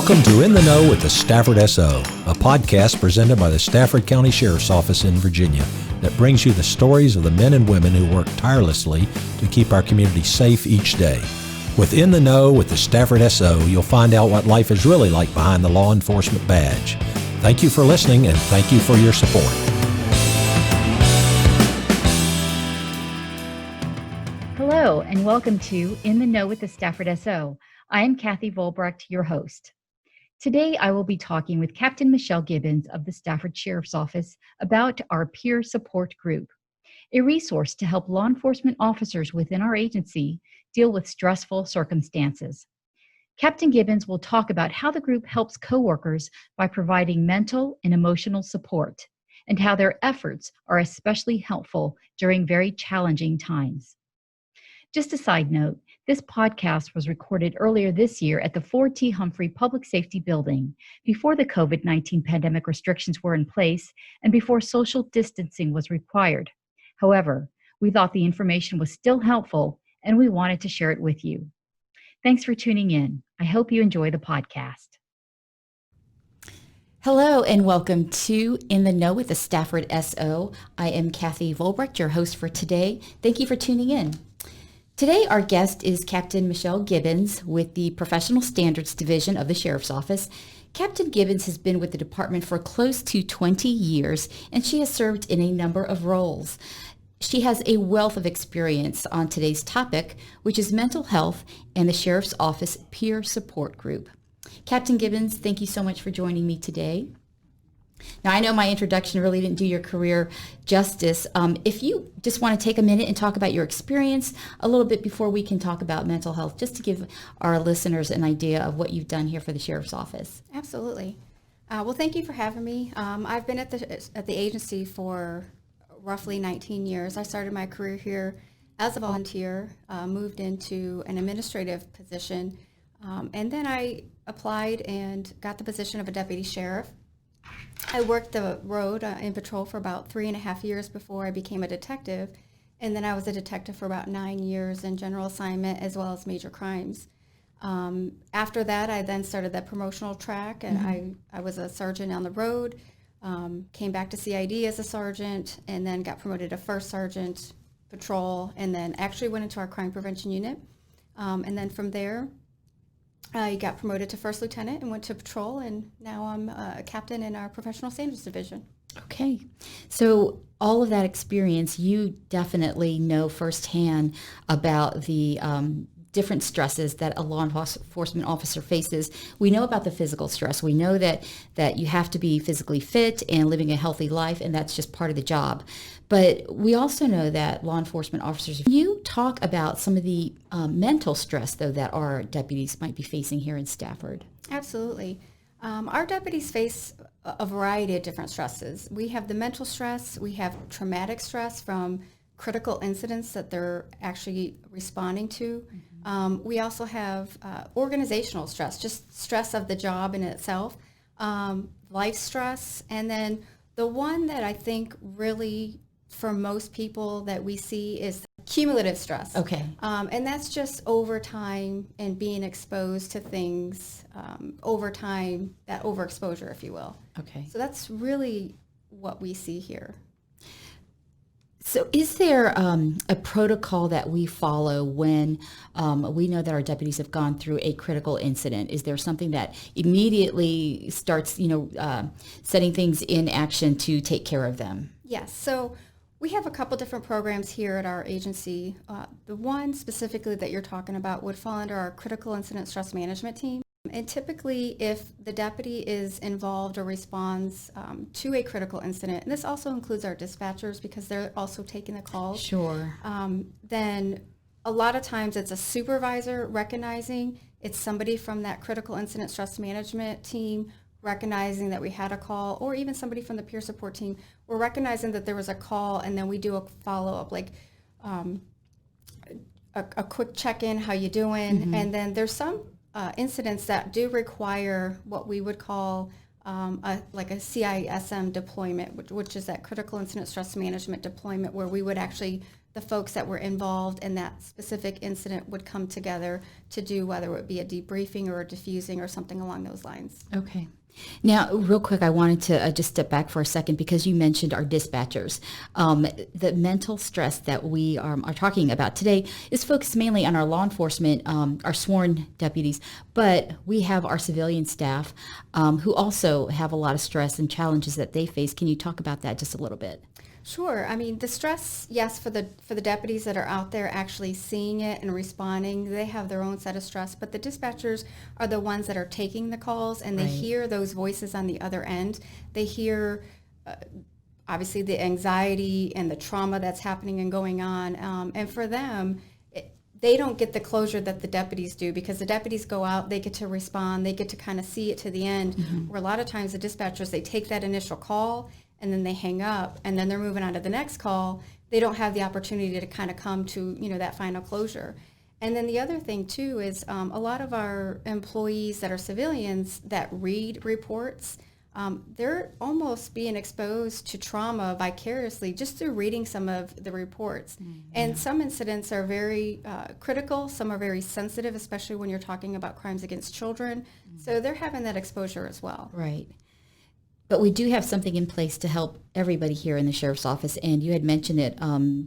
Welcome to In the Know with the Stafford SO, a podcast presented by the Stafford County Sheriff's Office in Virginia that brings you the stories of the men and women who work tirelessly to keep our community safe each day. With In the Know with the Stafford SO, you'll find out what life is really like behind the law enforcement badge. Thank you for listening and thank you for your support. Hello, and welcome to In the Know with the Stafford SO. I am Kathy Volbrecht, your host. Today, I will be talking with Captain Michelle Gibbons of the Stafford Sheriff's Office about our peer support group, a resource to help law enforcement officers within our agency deal with stressful circumstances. Captain Gibbons will talk about how the group helps coworkers by providing mental and emotional support, and how their efforts are especially helpful during very challenging times. Just a side note, this podcast was recorded earlier this year at the 4T Humphrey Public Safety Building, before the COVID-19 pandemic restrictions were in place and before social distancing was required. However, we thought the information was still helpful and we wanted to share it with you. Thanks for tuning in. I hope you enjoy the podcast. Hello and welcome to In the Know with the Stafford SO. I am Kathy Volbrecht, your host for today. Thank you for tuning in. Today, our guest is Captain Michelle Gibbons with the Professional Standards Division of the Sheriff's Office. Captain Gibbons has been with the department for close to 20 years, and she has served in a number of roles. She has a wealth of experience on today's topic, which is mental health and the Sheriff's Office Peer Support Group. Captain Gibbons, thank you so much for joining me today. Now, I know my introduction really didn't do your career justice. If you just want to take a minute and talk about your experience a little bit before we can talk about mental health, just to give our listeners an idea of what you've done here for the Sheriff's Office. Absolutely. Well, thank you for having me. I've been at the agency for roughly 19 years. I started my career here as a volunteer, moved into an administrative position, and then I applied and got the position of a deputy sheriff. I worked the road in patrol for about 3.5 years before I became a detective, and then I was a detective for about 9 years in general assignment as well as major crimes. After that, I then started that promotional track, and I was a sergeant on the road, came back to CID as a sergeant, and then got promoted to first sergeant patrol, and then actually went into our crime prevention unit. And then from there, I got promoted to first lieutenant and went to patrol, and now I'm a captain in our professional standards division. Okay. So all of that experience, you definitely know firsthand about the different stresses that a law enforcement officer faces. We know about the physical stress. We know that you have to be physically fit and living a healthy life, and that's just part of the job. But we also know that law enforcement officers, you talk about some of the mental stress, though, that our deputies might be facing here in Stafford. Absolutely. Our deputies face a variety of different stresses. We have the mental stress. We have traumatic stress from critical incidents that they're actually responding to. We also have organizational stress, just stress of the job in itself, life stress, and then the one that I think really for most people that we see is cumulative stress. Okay. And that's just over time and being exposed to things over time, that overexposure, if you will. Okay. So that's really what we see here. So is there a protocol that we follow when we know that our deputies have gone through a critical incident? Is there something that immediately starts, setting things in action to take care of them? Yes. So we have a couple different programs here at our agency. The one specifically that you're talking about would fall under our critical incident stress management team. And typically, if the deputy is involved or responds to a critical incident, and this also includes our dispatchers because they're also taking the calls. Sure. Then a lot of times it's a supervisor recognizing it's somebody from that critical incident stress management team recognizing that we had a call, or even somebody from the peer support team. We're recognizing that there was a call, and then we do a follow-up, like a quick check-in, how you doing? And then there's some incidents that do require what we would call like a CISM deployment, which is that critical incident stress management deployment, where we would actually, the folks that were involved in that specific incident would come together to do whether it would be a debriefing or a diffusing or something along those lines. Okay. Now, real quick, I wanted to just step back for a second because you mentioned our dispatchers. The mental stress that we are talking about today is focused mainly on our law enforcement, our sworn deputies, but we have our civilian staff who also have a lot of stress and challenges that they face. Can you talk about that just a little bit? Sure. I mean, the stress, yes, for the deputies that are out there actually seeing it and responding, they have their own set of stress, but the dispatchers are the ones that are taking the calls, and they hear those voices on the other end. They hear, obviously, the anxiety and the trauma that's happening and going on. And for them, they don't get the closure that the deputies do, because the deputies go out, they get to respond, they get to kind of see it to the end, where a lot of times the dispatchers, they take that initial call and then they hang up, and then they're moving on to the next call. They don't have the opportunity to kind of come to, that final closure. And then the other thing too is a lot of our employees that are civilians that read reports, they're almost being exposed to trauma vicariously just through reading some of the reports. And some incidents are very critical, some are very sensitive, especially when you're talking about crimes against children. So they're having that exposure as well. Right. But we do have something in place to help everybody here in the Sheriff's Office, and you had mentioned it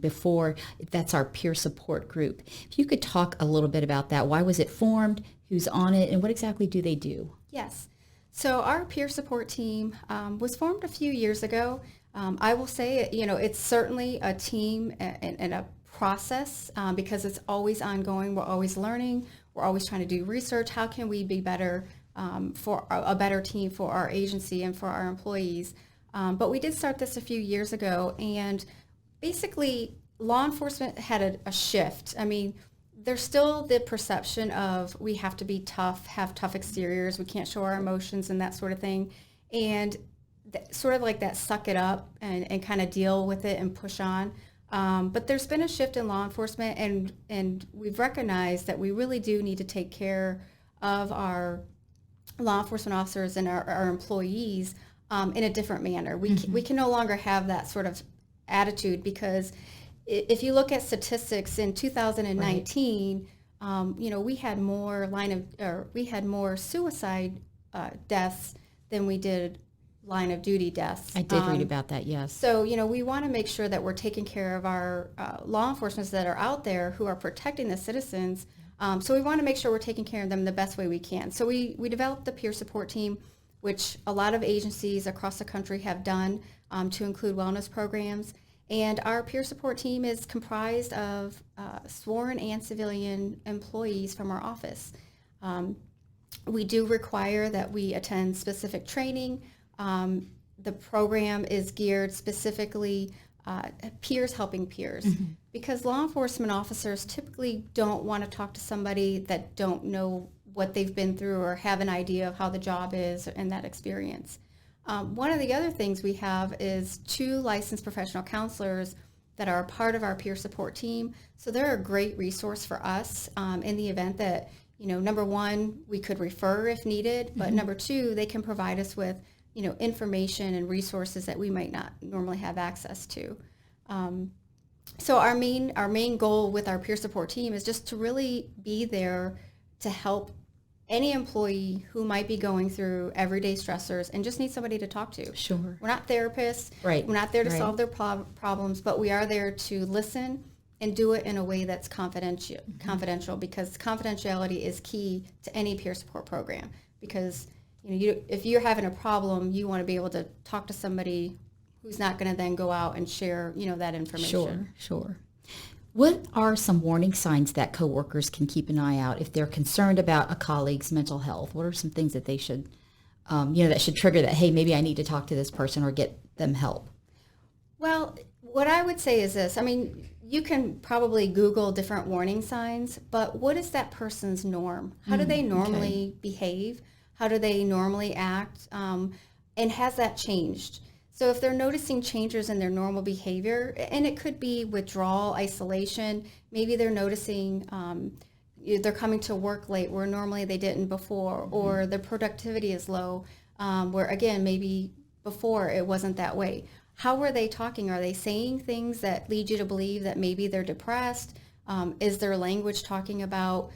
before. That's our peer support group. If you could talk a little bit about that. Why was it formed? Who's on it? And what exactly do they do? Yes. So our peer support team was formed a few years ago. I will say, it's certainly a team and a process because it's always ongoing. We're always learning. We're always trying to do research. How can we be better for a better team for our agency and for our employees? But we did start this a few years ago, and basically law enforcement had a shift. I mean, there's still the perception of we have to be tough, have tough exteriors, we can't show our emotions and that sort of thing. And sort of like that suck it up and kind of deal with it and push on. But there's been a shift in law enforcement, and we've recognized that we really do need to take care of our law enforcement officers and our employees in a different manner. We can no longer have that sort of attitude, because if you look at statistics in 2019, we had more suicide deaths than we did line of duty deaths. I did read about that, yes. So, we want to make sure that we're taking care of our law enforcement that are out there who are protecting the citizens. So we want to make sure we're taking care of them the best way we can. So we developed the peer support team, which a lot of agencies across the country have done to include wellness programs. And our peer support team is comprised of sworn and civilian employees from our office. We do require that we attend specific training. The program is geared specifically peers helping peers, because law enforcement officers typically don't want to talk to somebody that don't know what they've been through or have an idea of how the job is and that experience. One of the other things we have is 2 licensed professional counselors that are a part of our peer support team. So they're a great resource for us in the event that, number one, we could refer if needed, but number 2, they can provide us with information and resources that we might not normally have access to. So our main goal with our peer support team is just to really be there to help any employee who might be going through everyday stressors and just need somebody to talk to. Sure. We're not therapists. Right. We're not there to solve their problems, but we are there to listen and do it in a way that's confidential, because confidentiality is key to any peer support program. Because if you're having a problem, you want to be able to talk to somebody who's not going to then go out and share, that information. Sure. What are some warning signs that coworkers can keep an eye out if they're concerned about a colleague's mental health? What are some things that they should, that should trigger that, hey, maybe I need to talk to this person or get them help? Well, what I would say is this. I mean, you can probably Google different warning signs, but what is that person's norm? How do they normally behave? How do they normally act? And has that changed? So if they're noticing changes in their normal behavior, and it could be withdrawal, isolation, maybe they're noticing they're coming to work late where normally they didn't before, or their productivity is low. where again, maybe before it wasn't that way. How are they talking? Are they saying things that lead you to believe that maybe they're depressed? Is their language talking about,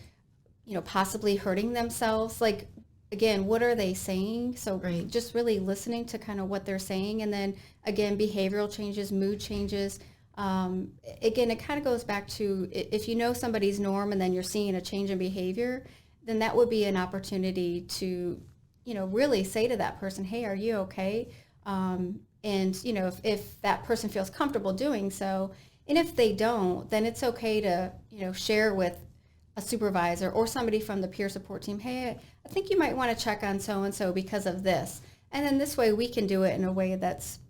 possibly hurting themselves? Like, again, what are they saying? So Right. just really listening to kind of what they're saying. And then again, behavioral changes, mood changes. Again, it kind of goes back to if you know somebody's norm and then you're seeing a change in behavior, then that would be an opportunity to, really say to that person, hey, are you okay? And, if that person feels comfortable doing so, and if they don't, then it's okay to, share with a supervisor or somebody from the peer support team, hey, I think you might want to check on so-and-so because of this. And then this way we can do it in a way that's,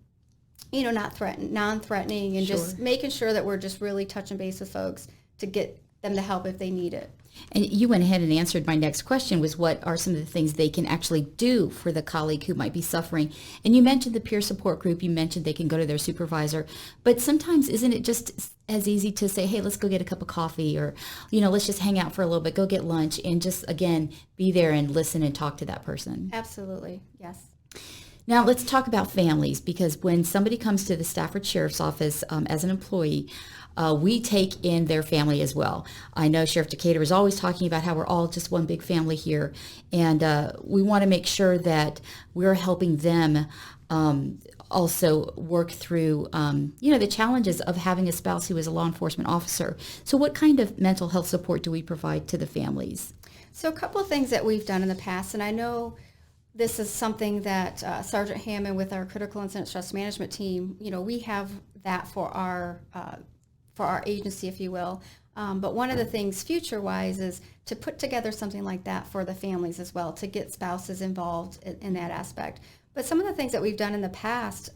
not non-threatening, and Sure. just making sure that we're just really touching base with folks to get them the help if they need it. And you went ahead and answered my next question, was what are some of the things they can actually do for the colleague who might be suffering? And you mentioned the peer support group. You mentioned they can go to their supervisor. But sometimes isn't it just as easy to say, hey, let's go get a cup of coffee, or, let's just hang out for a little bit, go get lunch, and just, again, be there and listen and talk to that person? Absolutely. Yes. Now, let's talk about families, because when somebody comes to the Stafford Sheriff's Office as an employee, we take in their family as well. I know Sheriff Decatur is always talking about how we're all just one big family here, and we want to make sure that we're helping them also work through, the challenges of having a spouse who is a law enforcement officer. So what kind of mental health support do we provide to the families? So a couple of things that we've done in the past, and I know this is something that Sergeant Hammond with our critical incident stress management team, we have that for our agency, if you will. But one of the things future-wise is to put together something like that for the families as well, to get spouses involved in that aspect. But some of the things that we've done in the past,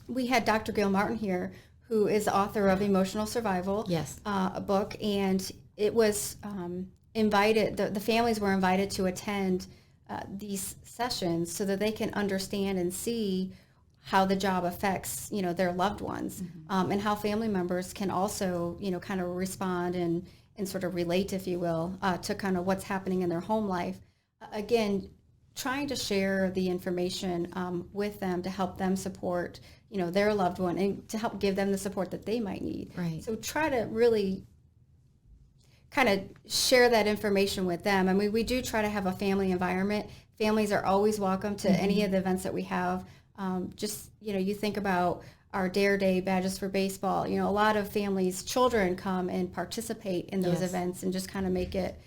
we had Dr. Gil Martin here, who is the author of Emotional Survival, Yes. A book, and it was invited, the families were invited to attend these sessions so that they can understand and see how the job affects, their loved ones, and how family members can also, kind of respond and sort of relate, if you will, to kind of what's happening in their home life. Again, trying to share the information with them to help them support, their loved one, and to help give them the support that they might need. Right. So try to really kind of share that information with them. I mean, we do try to have a family environment. Families are always welcome to any of the events that we have. Just, you think about our Dare Day, Badges for Baseball, a lot of families, children come and participate in those Yes. events, and just kind of make it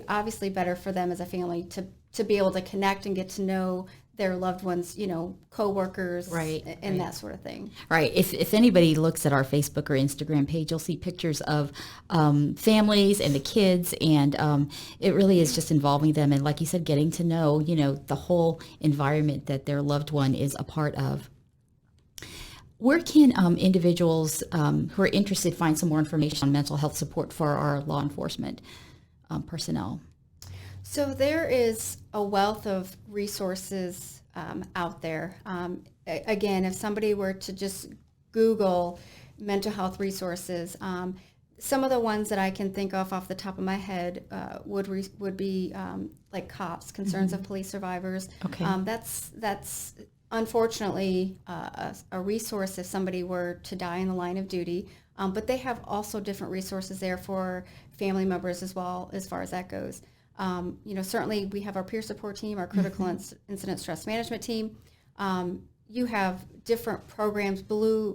obviously better for them as a family to be able to connect and get to know their loved ones, co-workers, Right, and right. that sort of thing. Right. If anybody looks at our Facebook or Instagram page, you'll see pictures of families and the kids, and it really is just involving them, and like you said, getting to know, the whole environment that their loved one is a part of. Where can individuals who are interested find some more information on mental health support for our law enforcement personnel? So there is a wealth of resources out there. Again, if somebody were to just Google mental health resources, some of the ones that I can think of off the top of my head would be like COPS, Concerns of Police Survivors. Okay. That's unfortunately a resource if somebody were to die in the line of duty. But they have also different resources there for family members as well, as far as that goes. Certainly we have our peer support team, our critical incident stress management team. You have different programs,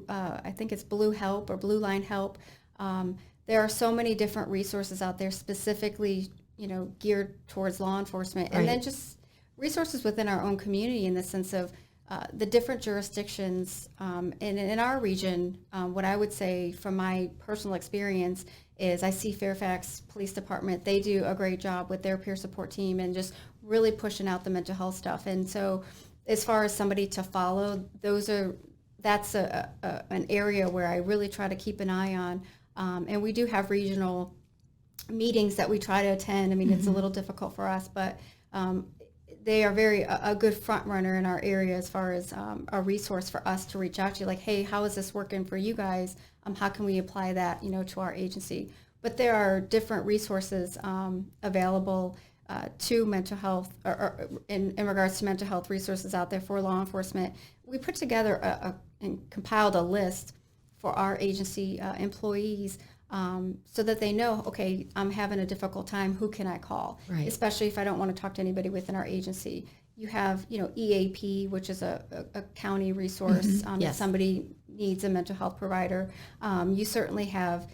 I think it's Blue Help or Blue Line Help. There are so many different resources out there specifically, geared towards law enforcement. Right. And then just resources within our own community in the sense of the different jurisdictions. In our region, what I would say from my personal experience is I see Fairfax Police Department. They do a great job with their peer support team and just really pushing out the mental health stuff. And so as far as somebody to follow, that's an area where I really try to keep an eye on. And we do have regional meetings that we try to attend. I mean, it's a little difficult for us, but they are a good front runner in our area as far as a resource for us to reach out to, like, hey, how is this working for you guys? How can we apply that, to our agency? But there are different resources available. to mental health, or in regards to mental health resources out there for law enforcement. We put together and compiled a list for our agency employees so that they know, okay, I'm having a difficult time, who can I call? Right. Especially if I don't want to talk to anybody within our agency. You have, EAP, which is a county resource Yes. if somebody needs a mental health provider. You certainly have,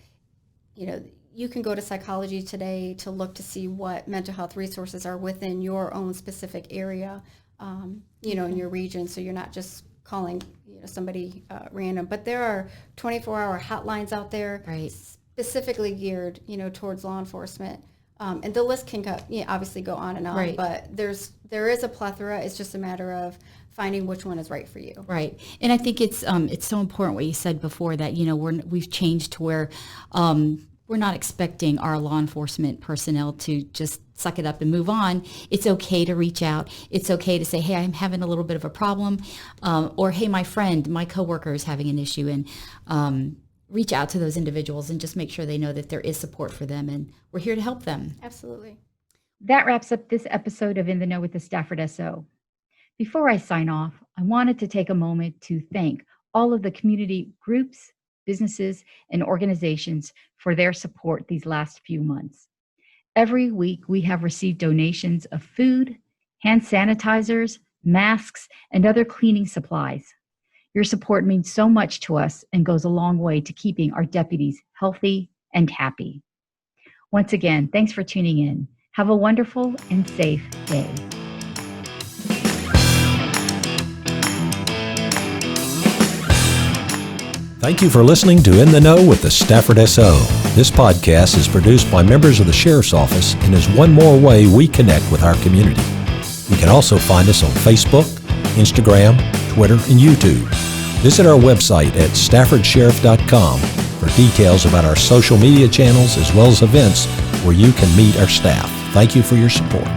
you can go to Psychology Today to look to see what mental health resources are within your own specific area, in your region. So you're not just calling somebody random. But there are 24-hour hotlines out there, Right. specifically geared, towards law enforcement. And the list can obviously go on and on, Right. but there is a plethora. It's just a matter of finding which one is right for you. Right. And I think it's so important what you said before, that, we've changed to where we're not expecting our law enforcement personnel to just suck it up and move on. It's okay to reach out. It's okay to say, hey, I'm having a little bit of a problem, or hey, my friend, my coworker is having an issue, and reach out to those individuals and just make sure they know that there is support for them, and we're here to help them. Absolutely. That wraps up this episode of In the Know with the Stafford SO. Before I sign off, I wanted to take a moment to thank all of the community groups, businesses, and organizations for their support these last few months. Every week, we have received donations of food, hand sanitizers, masks, and other cleaning supplies. Your support means so much to us and goes a long way to keeping our deputies healthy and happy. Once again, thanks for tuning in. Have a wonderful and safe day. Thank you for listening to In the Know with the Stafford SO. This podcast is produced by members of the Sheriff's Office and is one more way we connect with our community. You can also find us on Facebook, Instagram, Twitter, and YouTube. Visit our website at staffordsheriff.com for details about our social media channels as well as events where you can meet our staff. Thank you for your support.